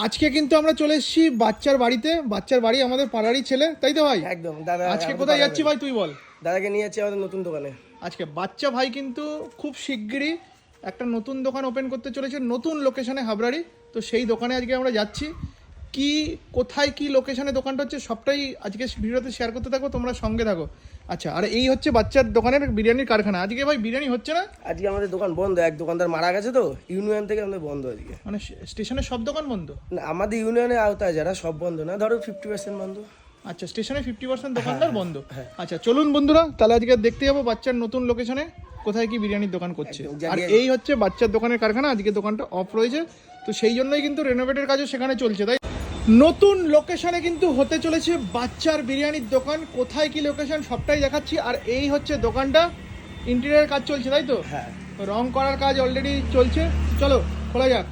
আজকে কিন্তু আমরা চলে এসেছি বাচ্চার বাড়িতে। বাচ্চার বাড়ি আমাদের পাড়ারই ছেলে, তাই তো ভাই? একদম দাদা। আজকে কোথায় যাচ্ছি ভাই তুই বল? দাদাকে নিয়ে যাচ্ছি আমাদের নতুন দোকানে। আজকে বাচ্চা ভাই কিন্তু খুব শিগগিরই একটা নতুন দোকান ওপেন করতে চলেছে নতুন লোকেশনে হাবড়ারি। তো সেই দোকানে আজকে আমরা যাচ্ছি। কি কোথায় কি লোকেশনে দোকানটা হচ্ছে সবটাই আজকে ভিডিওতে শেয়ার করতে থাকো, তোমরা সঙ্গে থাকো। আচ্ছা, আর এই হচ্ছে বাচ্চার দোকানের বিরিয়ানির কারখানা। আজকে ভাই বিরিয়ানি হচ্ছে না? আজকে আমাদের দোকান বন্ধ, এক দোকানদার মারা গেছে তো ইউনিয়ন থেকে আমাদের বন্ধ আজকে। মানে স্টেশনের সব দোকান বন্ধ? না, আমাদের ইউনিয়নের আওতায় যারা সব বন্ধ না, ধরো 50% বন্ধ। আচ্ছা, স্টেশনে 50% দোকানদার বন্ধ। আচ্ছা চলুন বন্ধুরা, তাহলে আজকে দেখতে যাবো বাচ্চার নতুন লোকেশনে কোথায় কি বিরিয়ানির দোকান করছে। আর এই হচ্ছে বাচ্চার দোকানের কারখানা। আজকে দোকানটা অফ রয়েছে, তো সেই জন্যই কিন্তু রেনোভেটের কাজও সেখানে চলছে। তাই নতুন লোকেশনে কিন্তু হতে চলেছে বাচ্চার বিরিয়ানির দোকান। কোথায় কি লোকেশন সবটাই দেখাচ্ছি। আর এই হচ্ছে দোকানটা, ইন্টেরিয়ার কাজ চলছে তাই তো? হ্যাঁ, রং করার কাজ অলরেডি চলছে। চলো খোলা যাক।